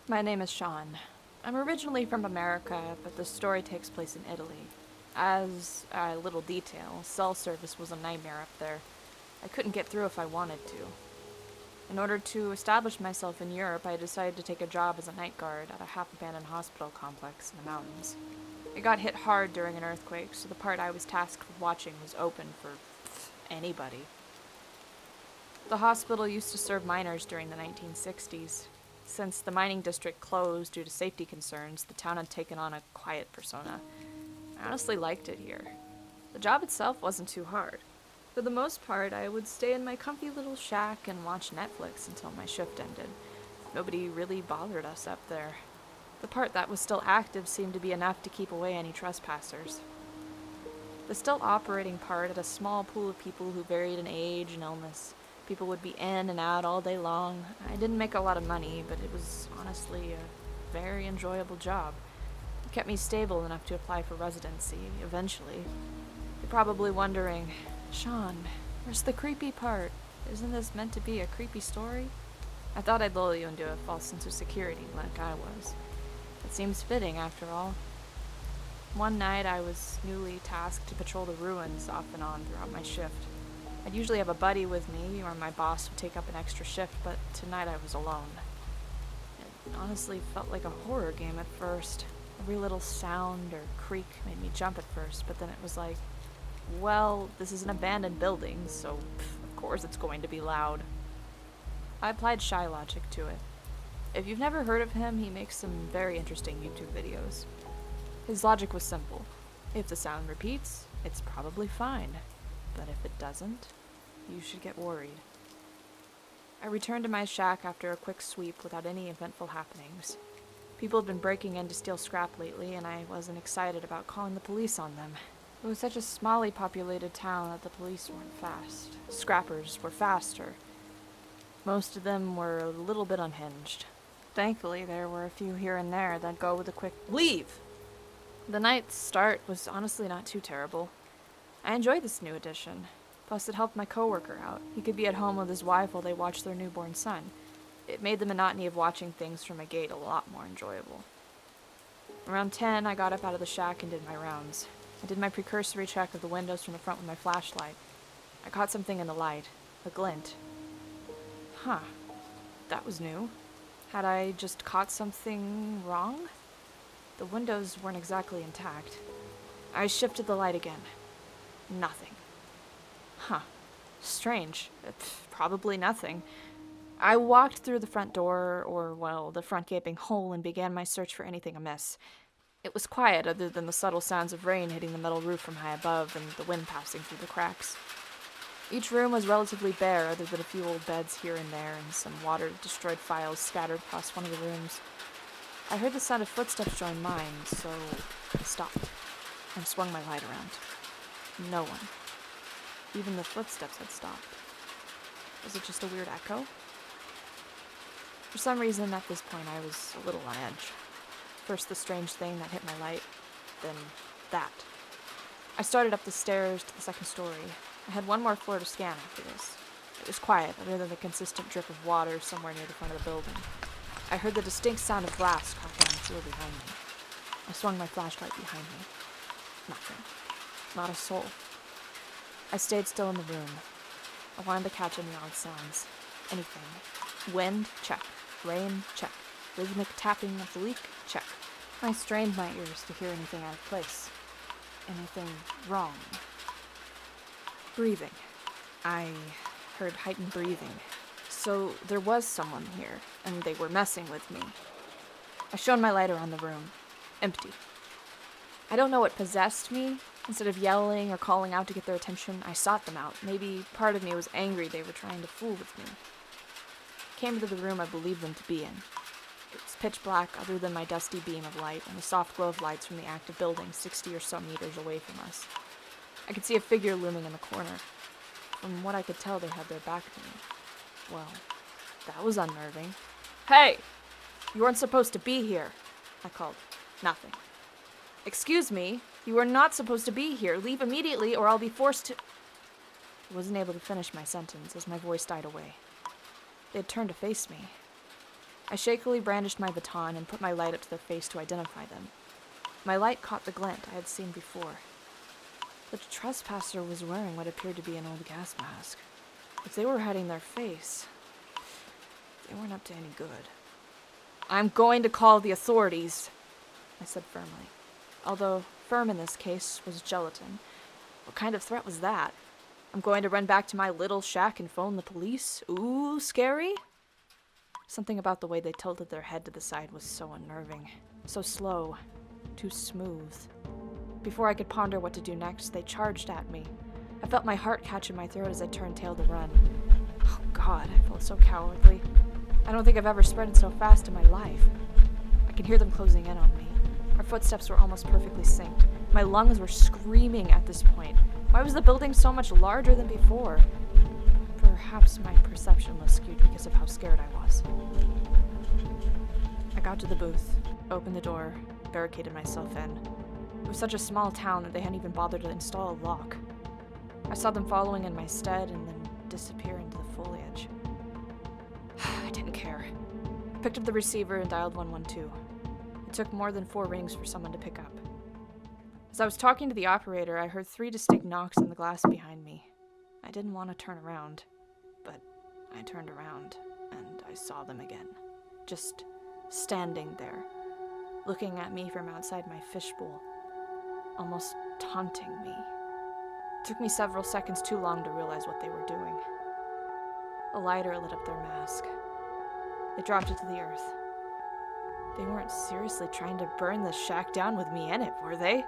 My name is Sean. I'm originally from America, but the story takes place in Italy. As a little detail, cell service was a nightmare up there. I couldn't get through if I wanted to. In order to establish myself in Europe, I decided to take a job as a night guard at a half-abandoned hospital complex in the mountains. It got hit hard during an earthquake, so the part I was tasked with watching was open for anybody. The hospital used to serve miners during the 1960s. Since the mining district closed due to safety concerns, the town had taken on a quiet persona. I honestly liked it here. The job itself wasn't too hard. For the most part, I would stay in my comfy little shack and watch Netflix until my shift ended. Nobody really bothered us up there. The part that was still active seemed to be enough to keep away any trespassers. The still operating part had a small pool of people who varied in age and illness. People would be in and out all day long. I didn't make a lot of money, but it was honestly a very enjoyable job. It kept me stable enough to apply for residency, eventually. You're probably wondering, Sean, where's the creepy part? Isn't this meant to be a creepy story? I thought I'd lull you into a false sense of security, like I was. It seems fitting, after all. One night, I was newly tasked to patrol the ruins off and on throughout my shift. I'd usually have a buddy with me, or my boss would take up an extra shift, but tonight I was alone. It honestly felt like a horror game at first. Every little sound or creak made me jump at first, but then it was like, well, this is an abandoned building, so of course it's going to be loud. I applied Shy Logic to it. If you've never heard of him, he makes some very interesting YouTube videos. His logic was simple. If the sound repeats, it's probably fine. But if it doesn't, you should get worried. I returned to my shack after a quick sweep without any eventful happenings. People had been breaking in to steal scrap lately, and I wasn't excited about calling the police on them. It was such a smally populated town that the police weren't fast. Scrappers were faster. Most of them were a little bit unhinged. Thankfully, there were a few here and there that go with a quick leave. The night's start was honestly not too terrible. I enjoyed this new addition. Plus, it helped my coworker out. He could be at home with his wife while they watched their newborn son. It made the monotony of watching things from a gate a lot more enjoyable. Around 10, I got up out of the shack and did my rounds. I did my precursory check of the windows from the front with my flashlight. I caught something in the light. A glint. Huh. That was new. Had I just caught something wrong? The windows weren't exactly intact. I shifted the light again. Nothing. Huh. Strange. Probably nothing. I walked through the front door, the front gaping hole, and began my search for anything amiss. It was quiet other than the subtle sounds of rain hitting the metal roof from high above and the wind passing through the cracks. Each room was relatively bare other than a few old beds here and there and some water-destroyed files scattered across one of the rooms. I heard the sound of footsteps join mine, so I stopped and swung my light around. No one. Even the footsteps had stopped. Was it just a weird echo? For some reason, at this point, I was a little on edge. First the strange thing that hit my light, then that. I started up the stairs to the second story. I had one more floor to scan after this. It was quiet, other than the consistent drip of water somewhere near the front of the building. I heard the distinct sound of glass crackling on the floor behind me. I swung my flashlight behind me. Nothing. Not a soul. I stayed still in the room. I wanted to catch any odd sounds. Anything. Wind? Check. Rain? Check. Rhythmic tapping of the leak? Check. I strained my ears to hear anything out of place. Anything wrong. Breathing. I heard heightened breathing. So there was someone here, and they were messing with me. I shone my light around the room. Empty. I don't know what possessed me. Instead of yelling or calling out to get their attention, I sought them out. Maybe part of me was angry they were trying to fool with me. I came into the room I believed them to be in. It was pitch black other than my dusty beam of light and the soft glow of lights from the active building 60 or so meters away from us. I could see a figure looming in the corner. From what I could tell, they had their back to me. Well, that was unnerving. Hey! You weren't supposed to be here, I called. Nothing. Excuse me, you are not supposed to be here. Leave immediately or I'll be forced to... I wasn't able to finish my sentence as my voice died away. They had turned to face me. I shakily brandished my baton and put my light up to their face to identify them. My light caught the glint I had seen before. The trespasser was wearing what appeared to be an old gas mask. If they were hiding their face, they weren't up to any good. "I'm going to call the authorities," I said firmly. Although firm in this case was gelatin. What kind of threat was that? I'm going to run back to my little shack and phone the police? Ooh, scary? Something about the way they tilted their head to the side was so unnerving. So slow. Too smooth. Before I could ponder what to do next, they charged at me. I felt my heart catch in my throat as I turned tail to run. Oh God, I felt so cowardly. I don't think I've ever sprinted so fast in my life. I could hear them closing in on me. Our footsteps were almost perfectly synced. My lungs were screaming at this point. Why was the building so much larger than before? Perhaps my perception was skewed because of how scared I was. I got to the booth, opened the door, barricaded myself in. It was such a small town that they hadn't even bothered to install a lock. I saw them following in my stead and then disappear into the foliage. I didn't care. I picked up the receiver and dialed 112. It took more than 4 rings for someone to pick up. As I was talking to the operator, I heard 3 distinct knocks on the glass behind me. I didn't want to turn around, but I turned around and I saw them again. Just standing there, looking at me from outside my fishbowl, almost taunting me. It took me several seconds too long to realize what they were doing. A lighter lit up their mask. They dropped it to the earth. They weren't seriously trying to burn the shack down with me in it, were they?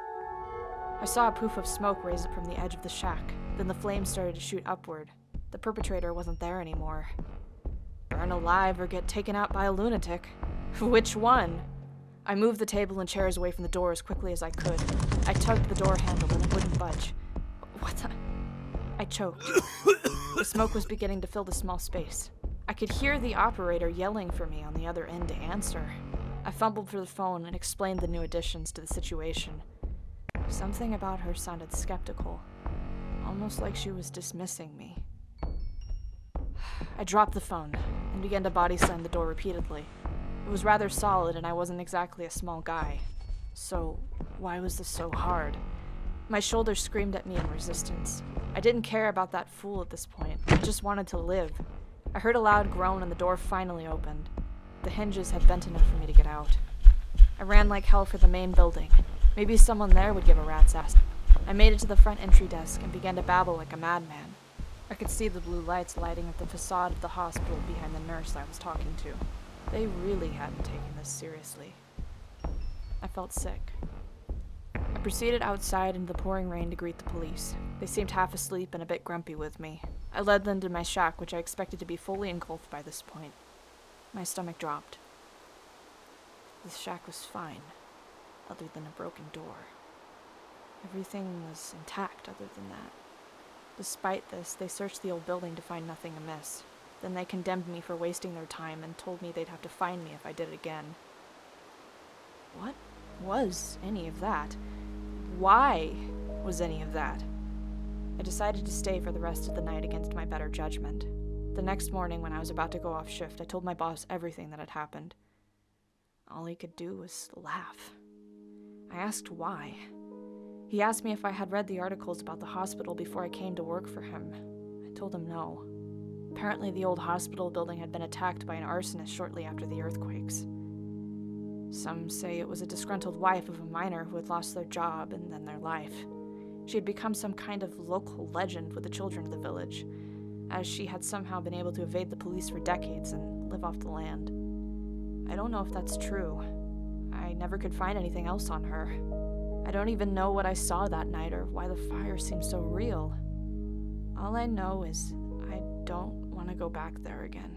I saw a poof of smoke raise up from the edge of the shack. Then the flames started to shoot upward. The perpetrator wasn't there anymore. Burn alive or get taken out by a lunatic. Which one? I moved the table and chairs away from the door as quickly as I could. I tugged the door handle and it wouldn't budge. What the? I choked. The smoke was beginning to fill the small space. I could hear the operator yelling for me on the other end to answer. I fumbled for the phone and explained the new additions to the situation. Something about her sounded skeptical, almost like she was dismissing me. I dropped the phone and began to body slam the door repeatedly. It was rather solid and I wasn't exactly a small guy. So why was this so hard? My shoulders screamed at me in resistance. I didn't care about that fool at this point. I just wanted to live. I heard a loud groan and the door finally opened. The hinges had bent enough for me to get out. I ran like hell for the main building. Maybe someone there would give a rat's ass. I made it to the front entry desk and began to babble like a madman. I could see the blue lights lighting up the facade of the hospital behind the nurse I was talking to. They really hadn't taken this seriously. I felt sick. I proceeded outside into the pouring rain to greet the police. They seemed half asleep and a bit grumpy with me. I led them to my shack, which I expected to be fully engulfed by this point. My stomach dropped. The shack was fine, other than a broken door. Everything was intact other than that. Despite this, they searched the old building to find nothing amiss. Then they condemned me for wasting their time and told me they'd have to fine me if I did it again. What was any of that? Why was any of that? I decided to stay for the rest of the night against my better judgment. The next morning, when I was about to go off shift, I told my boss everything that had happened. All he could do was laugh. I asked why. He asked me if I had read the articles about the hospital before I came to work for him. I told him no. Apparently, the old hospital building had been attacked by an arsonist shortly after the earthquakes. Some say it was a disgruntled wife of a miner who had lost their job and then their life. She had become some kind of local legend with the children of the village, as she had somehow been able to evade the police for decades and live off the land. I don't know if that's true. I never could find anything else on her. I don't even know what I saw that night or why the fire seemed so real. All I know is I don't want to go back there again.